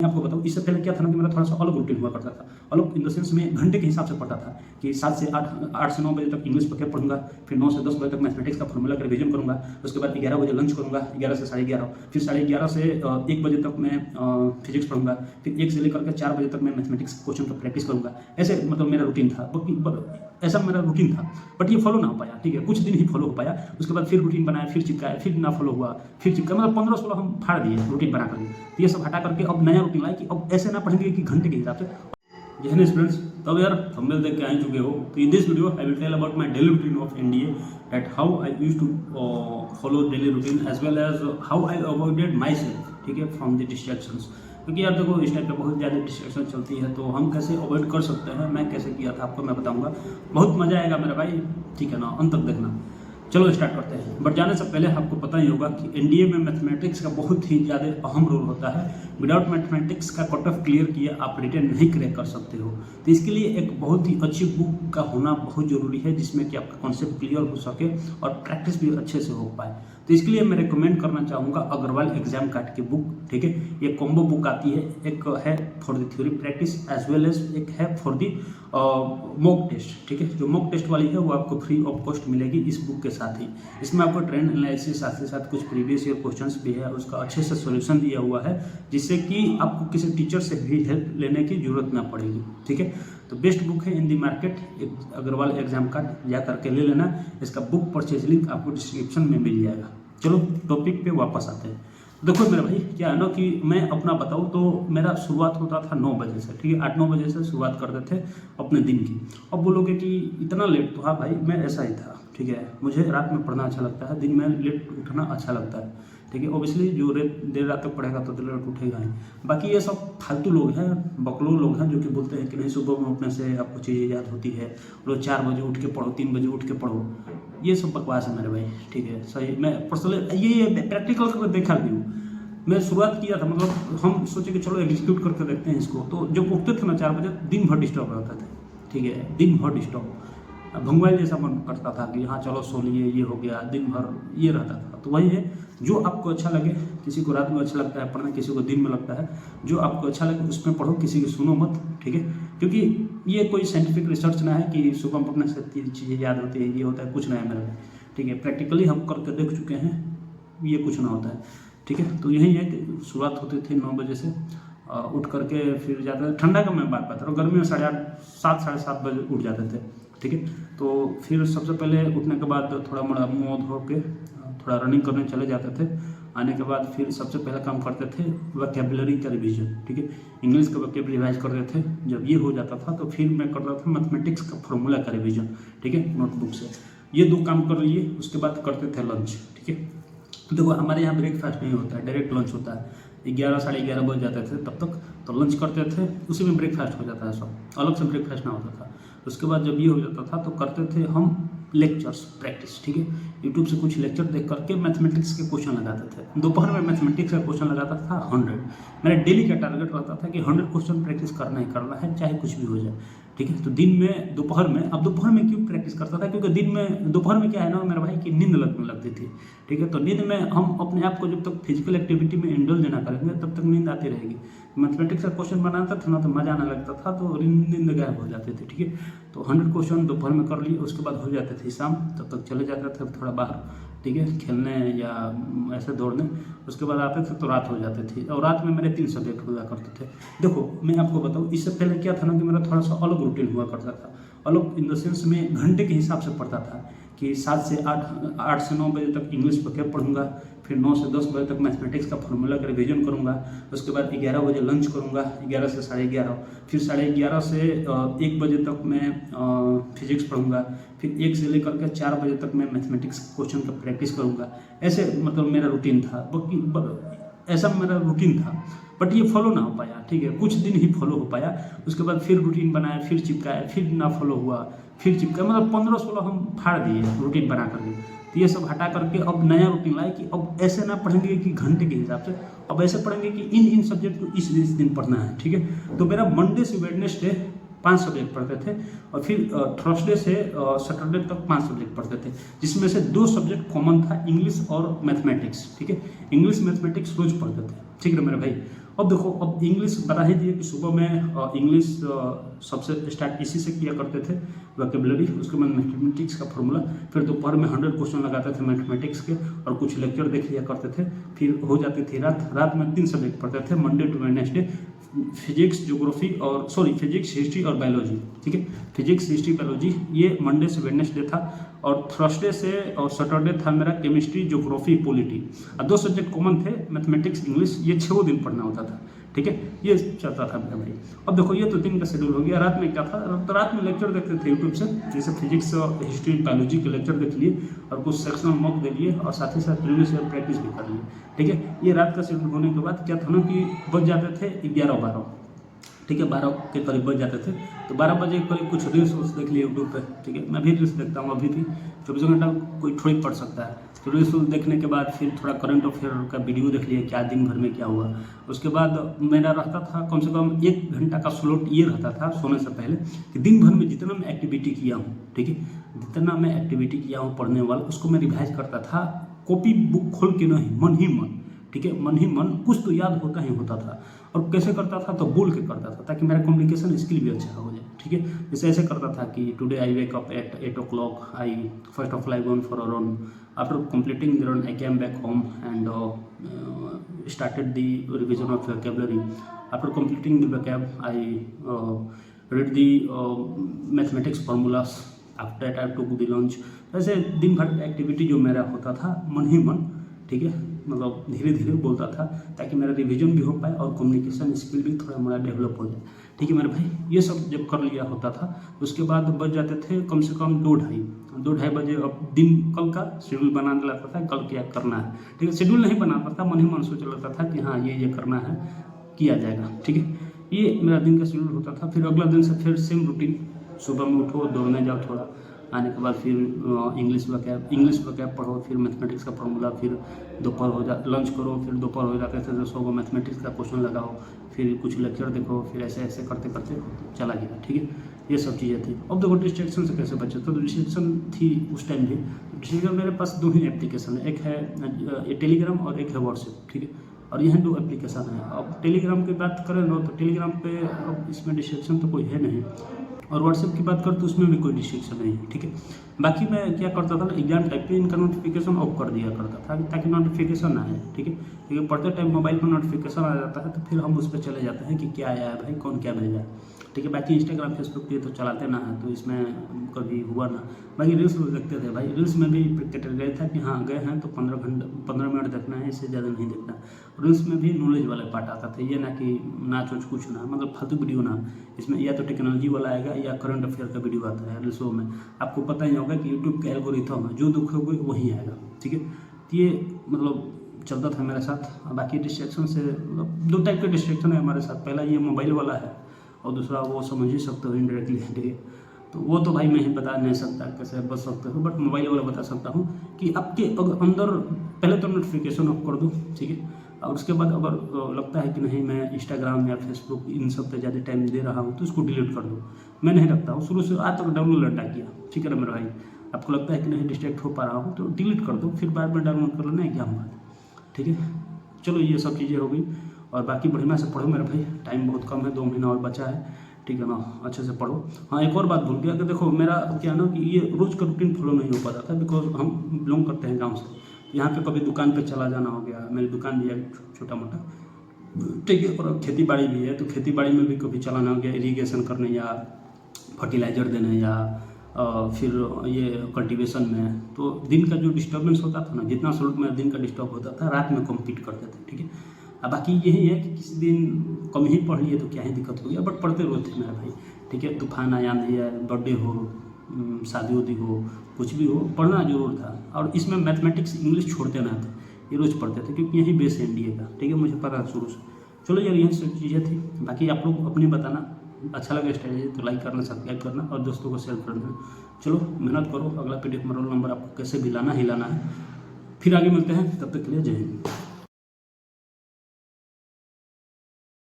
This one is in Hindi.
मैं आपको बताऊँ, इससे पहले क्या था ना कि मेरा थोड़ा सा अलग रूटीन हुआ करता था। अलग इन द सेंस में घंटे के हिसाब से पढ़ता था कि 7 से 8 से 9 बजे तक इंग्लिश पढ़ पढ़ूंगा, फिर 9 से 10 बजे तक मैथमेटिक्स का फॉर्मूला का रिवीजन करूंगा, उसके बाद 11 बजे लंच करूंगा, 11 से 11:30, फिर 11:30 से 1 बजे तक मैं फिजिक्स पढ़ूंगा, फिर 1 से लेकर के 4 बजे तक मैं मैथमेटिक्स क्वेश्चन का प्रैक्टिस करूंगा। ऐसे मतलब मेरा रूटीन था, ऐसा मेरा रूटीन था। बट ये फॉलो ना हो पाया, ठीक है, कुछ दिन ही फॉलो हो पाया। उसके बाद फिर रूटीन बनाया, फिर चिपकाया, फिर ना फॉलो हुआ, फिर चिपकाया, मतलब 15-16 हम फाड़ दिए रूटीन बना करके। तो ये सब हटा करके अब नया रूटीन लाए कि अब ऐसे ना पढ़ेंगे कि घंटे के हिसाब से। जय हिंद स्टूडेंट्स, तब यार थंबनेल देख के आ चुके हो। तो in this video I will tell about my daily routine of NDA, that how I used to follow daily routine as well as how I avoided my self, ठीक है, फ्रॉम द डिस्ट्रैक्शंस। क्योंकि यार देखो, इस टाइप पे बहुत ज़्यादा डिस्ट्रैक्शन चलती है, तो हम कैसे अवॉइड कर सकते हैं, मैं कैसे किया था आपको मैं बताऊंगा। बहुत मज़ा आएगा मेरा भाई, ठीक है ना, अंत तक देखना। चलो स्टार्ट करते हैं। बट जाने से पहले आपको पता ही होगा कि एनडीए में मैथमेटिक्स का बहुत ही ज़्यादा अहम रोल होता है। विदाउट मैथमेटिक्स का कट ऑफ क्लियर किए आप रिटर्न नहीं क्रैक कर सकते हो। तो इसके लिए एक बहुत ही अच्छी बुक का होना बहुत ज़रूरी है, जिसमें कि आपका कॉन्सेप्ट क्लियर हो सके और प्रैक्टिस भी अच्छे से हो पाए। तो इसके लिए मैं रिकमेंड करना चाहूँगा अग्रवाल एग्जाम कार्ड की बुक, ठीक है। ये कॉम्बो बुक आती है, एक है for the theory practice as well as एक है फॉर द मॉक टेस्ट, ठीक है। जो मॉक टेस्ट वाली है वो आपको फ्री ऑफ कॉस्ट मिलेगी इस बुक के साथ ही। इसमें आपको ट्रेंड एनालिसिस साथ ही साथ कुछ प्रीवियस ईयर क्वेश्चंस भी है, उसका अच्छे से सॉल्यूशन दिया हुआ है, जिससे कि आपको किसी टीचर से भी हेल्प लेने की जरूरत ना पड़ेगी, ठीक है। तो बेस्ट बुक है in the market, Agarwal exam card जा करके ले लेना। इसका बुक परचेज लिंक आपको डिस्क्रिप्शन में मिल जाएगा। चलो टॉपिक पे वापस आते हैं। देखो मेरे भाई, क्या है ना कि मैं अपना बताऊँ तो मेरा शुरुआत होता था 9 बजे से, ठीक है। 8-9 बजे से शुरुआत करते थे अपने दिन की। अब बोलोगे कि इतना लेट, तो हाँ भाई, मैं ऐसा ही था, ठीक है। मुझे रात में पढ़ना अच्छा लगता है, दिन में लेट उठना अच्छा लगता है, ठीक है। ओबियसली जो देर रात तक पढ़ेगा तो लेट उठेगा ही। बाकी ये सब फालतू लोग हैं, बकलो लोग हैं, जो कि बोलते हैं कि नहीं सुबह में उठने से आपको चीज़ें याद होती है, रोज 4 बजे उठ के पढ़ो, 3 बजे उठ के पढ़ो। ये सब बकवास है मेरे भाई, ठीक है। सही, मैं पर्सनली ये प्रैक्टिकल करके देखा भी हूँ। मैं शुरुआत किया था, मतलब हम सोचे कि चलो एग्जीक्यूट करके देखते हैं इसको। तो जब उठते थे ना 4 बजे, दिन भर डिस्टर्ब रहता था, ठीक है, दिन भर डिस्टर्ब, भंगवाई जैसा मन करता था कि हाँ चलो सो लिए, ये हो गया, दिन भर ये रहता था। तो वही है, जो आपको अच्छा लगे, किसी को रात में अच्छा लगता है पढ़ना, किसी को दिन में लगता है, जो आपको अच्छा लगे उसमें पढ़ो, किसी की सुनो मत, ठीक है। क्योंकि ये कोई साइंटिफिक रिसर्च ना है कि सुबह पढ़ने से चीज़ें याद होती है, ये होता है, कुछ नहीं है मेरे भाई, ठीक है। प्रैक्टिकली हम करके देख चुके हैं, ये कुछ ना होता है, ठीक है। तो यही है कि शुरुआत होती थी 9 बजे से, उठ करके फिर जाते थे। ठंडा का मैं बात करता हूँ, गर्मी में 8:30 साढ़े 7 बजे उठ जाते थे, ठीक है। तो फिर सबसे पहले उठने के बाद थोड़ा मोड़ा मुँह धो के थोड़ा रनिंग करने चले जाते थे। आने के बाद फिर सबसे पहला काम करते थे वोकैबुलरी का रिवीजन, ठीक है। इंग्लिश का वोकैबुलरी रिवाइज करते थे। जब ये हो जाता था तो फिर मैं करता था मैथमेटिक्स का फॉर्मूला का रिवीजन, ठीक है, नोटबुक से। ये 2 काम कर लिए, उसके बाद करते थे लंच, ठीक है। देखो हमारे यहाँ ब्रेकफास्ट नहीं होता है, डायरेक्ट लंच होता है। 11 साढ़े 11 बज जाते थे तब तक, तो लंच करते थे, उसी में ब्रेकफास्ट हो जाता है, सब अलग से ब्रेकफास्ट ना होता था। उसके बाद जब ये हो जाता था तो करते थे हम लेक्चर्स प्रैक्टिस, ठीक है। यूट्यूब से कुछ लेक्चर देख करके मैथमेटिक्स के क्वेश्चन लगाते थे। दोपहर में मैथमेटिक्स का क्वेश्चन लगाता था 100। मेरा डेली का टारगेट रहता था कि 100 क्वेश्चन प्रैक्टिस करना ही करना है, चाहे कुछ भी हो जाए, ठीक है। तो दिन में, दोपहर में, अब दोपहर में क्यों प्रैक्टिस करता था, क्योंकि दिन में, दोपहर में क्या है ना मेरा भाई कि नींद लगने लगती थी, ठीक है। तो नींद में हम अपने आप को जब तक फिजिकल एक्टिविटी में इंडल्ज ना करेंगे तब तक नींद आती रहेगी। मैथमेटिक्स का क्वेश्चन बनाता था ना तो मज़ा आने लगता था, तो नींद गायब हो जाती थी, ठीक है। तो 100 क्वेश्चन दोपहर में कर लिए, उसके बाद हो जाते थे शाम, तब तक चले जाते थे थोड़ा बाहर, ठीक है, खेलने या ऐसे दौड़ने। उसके बाद आते थे तो रात हो जाती थी, और रात में मेरे 3 सब्जेक्ट हुआ करते थे। देखो मैं आपको बताऊँ, इससे पहले क्या था ना कि मेरा थोड़ा सा अलग रूटीन हुआ करता था। अलग इन द सेंस में घंटे के हिसाब से पढ़ता था कि 7 से 8 से 9 बजे तक इंग्लिश पढ़ूंगा, फिर 9 से 10 बजे तक मैथमेटिक्स का फॉर्मूला का रिवीजन करूंगा, उसके बाद 11 बजे लंच करूंगा, 11 से 11:30, फिर 11:30 से 1 बजे तक मैं फिजिक्स पढ़ूंगा, फिर 1 से लेकर के 4 बजे तक मैं मैथमेटिक्स क्वेश्चन का प्रैक्टिस करूंगा। ऐसे मतलब मेरा रूटीन था, ऐसा मेरा रूटीन था। बट ये फॉलो ना हो पाया, ठीक है, कुछ दिन ही फॉलो हो पाया। उसके बाद फिर रूटीन बनाया, फिर चिपकाया, फिर ना फॉलो हुआ, फिर चिपकाया, मतलब 15-16 हम फाड़ दिए रूटीन बना करके। तो ये सब हटा करके अब नया रूटीन लाए कि अब ऐसे ना पढ़ेंगे कि घंटे के हिसाब से, अब ऐसे पढ़ेंगे कि इन सब्जेक्ट को इस दिन पढ़ना है, ठीक है। तो मेरा मंडे से वेडनेसडे 5 सब्जेक्ट पढ़ते थे, और फिर थर्सडे से सैटरडे तक 5 सब्जेक्ट पढ़ते थे, जिसमें से 2 सब्जेक्ट कॉमन था, इंग्लिश और मैथमेटिक्स, ठीक है। इंग्लिश मैथमेटिक्स रोज पढ़ते थे, ठीक है मेरे भाई। अब देखो, अब इंग्लिश बता ही दिए कि सुबह में इंग्लिश सबसे स्टार्ट इसी से किया करते थे, वोकेबलरी, उसके बाद मैथमेटिक्स का फॉर्मूला, फिर दोपहर में 100 क्वेश्चन लगाते थे मैथमेटिक्स के और कुछ लेक्चर देख लिया करते थे। फिर हो जाती थी रात में 3 सब्जेक्ट पढ़ते थे, Monday to Wednesday, physics, geography और फिजिक्स, हिस्ट्री और बायोलॉजी। ठीक है, फिजिक्स, हिस्ट्री, बायोलॉजी ये मंडे से वेडनेसडे था, और थर्सडे से और सैटरडे था मेरा केमिस्ट्री, ज्योग्राफी, पॉलिटी। और 2 सब्जेक्ट कॉमन थे, मैथमेटिक्स, इंग्लिश, ये 6 दिन पढ़ना होता था। ठीक है, ये चलता था मेरा भाई। अब देखो, ये तो दिन का शेड्यूल हो गया। रात में क्या था, तो रात में लेक्चर देखते थे यूट्यूब से, जैसे फिजिक्स और हिस्ट्री, बायोलॉजी के लेक्चर देख लिए और कुछ सेक्शनल मॉक दे लिए और साथ ही साथ प्रीवियस ईयर प्रैक्टिस भी कर लिए। ठीक है, ये रात का शेड्यूल होने के बाद क्या था ना कि बज जाते थे 11-12। ठीक है, 12 के करीब बज जाते थे, तो 12 बजे के करीब कुछ रील्स देख लिए यूट्यूब पे। ठीक है, मैं भी रील्स देखता हूँ, अभी भी 24 घंटा कोई थोड़ी पढ़ सकता है। तो रील्स देखने के बाद फिर थोड़ा करंट अफेयर का वीडियो देख लिया, क्या दिन भर में क्या हुआ। उसके बाद मेरा रहता था कम से कम 1 घंटा का स्लॉट ये रहता था सोने से पहले कि दिन भर में जितना मैं एक्टिविटी किया हूँ, ठीक है, जितना मैं एक्टिविटी किया हूँ पढ़ने वाला, उसको मैं रिवाइज करता था, कॉपी बुक खोल के नहीं, मन ही मन। ठीक है, मन ही मन, कुछ तो याद होता ही होता था। और कैसे करता था, तो बोल के करता था ताकि मेरा कम्युनिकेशन स्किल भी अच्छा हो जाए। ठीक है, जैसे ऐसे करता था कि today I wake up at 8 o'clock, I first of all I gone for a run, after completing the run I came back home and started the revision of vocabulary. After completing the vocab, I read the mathematics formulas. After that, I took the lunch. ऐसे दिन भर एक्टिविटी जो मेरा होता था मन ही मन, ठीक है, मतलब धीरे धीरे बोलता था ताकि मेरा रिवीजन भी हो पाए और कम्युनिकेशन स्किल भी थोड़ा मोड़ा डेवलप हो जाए। ठीक है मेरे भाई, ये सब जब कर लिया होता था उसके बाद बज जाते थे कम से कम 2-2:30 बजे। अब दिन कल का शेड्यूल बना लेता था, कल क्या करना है। ठीक है, शेड्यूल नहीं बना पाता, मन ही मन सोच लेता था कि हाँ ये करना है, किया जाएगा। ठीक है, ये मेरा दिन का शेड्यूल होता था। फिर अगला दिन से फिर सेम रूटीन, सुबह में उठो, दौड़ने जाओ थोड़ा, आने के बाद फिर इंग्लिश वोकैब पढ़ो, फिर मैथमेटिक्स का फॉर्मूला, फिर दोपहर हो जा लंच करो, फिर दोपहर हो जाते थे तो 100 को मैथमेटिक्स का क्वेश्चन लगाओ, फिर कुछ लेक्चर देखो, फिर ऐसे ऐसे करते करते चला गया। ठीक है, ये सब चीज़ें थी। अब देखो डिस्ट्रैक्शन से कैसे बचे, तो डिस्ट्रैक्शन थी उस टाइम भी। डिस्ट्रैक्शन मेरे पास 2 ही एप्लीकेशन है, एक है टेलीग्राम और एक है व्हाट्सएप। ठीक है, और यह 2 एप्लीकेशन है। अब टेलीग्राम की बात करें ना तो टेलीग्राम पे अब इसमें डिस्ट्रैक्शन तो कोई है नहीं, और व्हाट्सएप की बात करें तो उसमें भी कोई डिस्ट्रैक्शन नहीं है। ठीक है, बाकी मैं क्या करता था, एग्जाम टाइप पे इनका नोटिफिकेशन ऑफ कर दिया करता था ताकि नोटिफिकेशन आए। ठीक है, क्योंकि पढ़ते टाइम मोबाइल पर नोटिफिकेशन आ जाता है तो फिर हम उस पर चले जाते हैं कि क्या आया है भाई, कौन क्या भेजा है। ठीक है, बाकी इंस्टाग्राम फेसबुक ये तो चलाते ना है, तो इसमें कभी हुआ ना। बाकी रील्स देखते थे भाई, रील्स में भी कैटेगरी था कि हाँ गए हैं तो 15 मिनट देखना है, इससे ज़्यादा नहीं देखना। रील्स में भी नॉलेज वाले पार्ट आता था, ये ना कि नाच उच कुछ ना, मतलब फालतू वीडियो ना। इसमें या तो टेक्नोलॉजी वाला आएगा या करंट अफेयर का वीडियो आता है रील्सों में। आपको पता ही होगा कि यूट्यूब के एल्गोरिथम है, जो देखोगे वही आएगा। ठीक है, तो ये मतलब चलता था मेरे साथ। बाकी डिस्ट्रैक्शन से मतलब 2 टाइप के डिस्ट्रैक्शन है हमारे साथ। पहला ये मोबाइल वाला है और दूसरा वो समझ ही सकते हो इनडायरेक्टली। ठीक है, तो वो तो भाई मैं ही बता नहीं सकता कैसे बच सकते हो, बट मोबाइल वाला बता सकता हूँ कि आपके अंदर पहले तो नोटिफिकेशन ऑफ कर दो। ठीक है, और उसके बाद अगर लगता है कि नहीं मैं इंस्टाग्राम या फेसबुक इन सब पे ज़्यादा टाइम दे रहा हूँ तो उसको डिलीट कर दो। मैं नहीं रखता हूँ, शुरू से आज तक डाउनलोड लटा किया। ठीक है ना मेरे भाई, आपको लगता है कि नहीं डिस्ट्रैक्ट हो पा रहा हूँ तो डिलीट कर दो, फिर बार बार डाउनलोड कर लेना है, क्या बात। ठीक है, चलो ये सब चीज़ें हो गई। और बाकी बढ़िया से पढ़ो मेरे भाई, टाइम बहुत कम है, 2 महीना और बचा है। ठीक है ना, अच्छे से पढ़ो। हाँ, एक और बात भूल गया कि देखो मेरा क्या ना कि ये रोज़ का रूटीन फॉलो नहीं हो पाता था, बिकॉज हम बिलोंग करते हैं गांव से। यहाँ पे कभी दुकान पे चला जाना हो गया, मेरी दुकान भी है छोटा मोटा। ठीक है, और खेती बाड़ी भी है, तो खेती बाड़ी में भी कभी चलाना हो गया, इरीगेशन करने या फर्टिलाइज़र देने या फिर ये कल्टीवेशन में। तो दिन का जो डिस्टर्बेंस होता था ना, जितना स्लॉट मेरा दिन का डिस्टर्ब होता था, रात में कंप्लीट करते थे। ठीक है, अब बाकी यही है कि किसी दिन कम ही पढ़ लिए तो क्या ही दिक्कत हो गया, बट पढ़ते रोज थे मेरा भाई। ठीक है, तूफान आया, आंधी है, बर्थडे हो, शादी उदी हो, कुछ भी हो, पढ़ना जरूर था। और इसमें मैथमेटिक्स इंग्लिश छोड़ते ना थे, ये रोज़ पढ़ते थे क्योंकि यही बेस है एनडीए का। ठीक है, मुझे पता था शुरू से। चलो यार, यही सब चीज़ें थी। बाकी आप लोग अपनी बताना, अच्छा लगे स्ट्रेटेजी तो लाइक करना, सब्सक्राइब करना और दोस्तों को शेयर कर देना। चलो मेहनत करो, अगला PDF में रोल नंबर आपको कैसे भी लाना ही लाना है। फिर आगे मिलते हैं, तब तक के लिए जय हिंद।